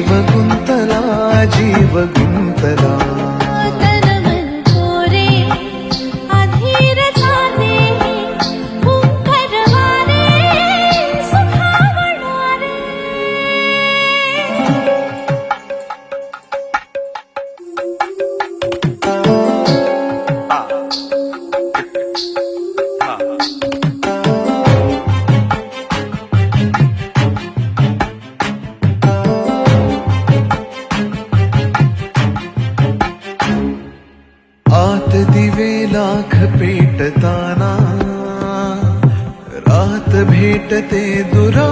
जीव गुंतला जीव गुंतला आत दिवे लाख पेटताना रात भेटते दुरा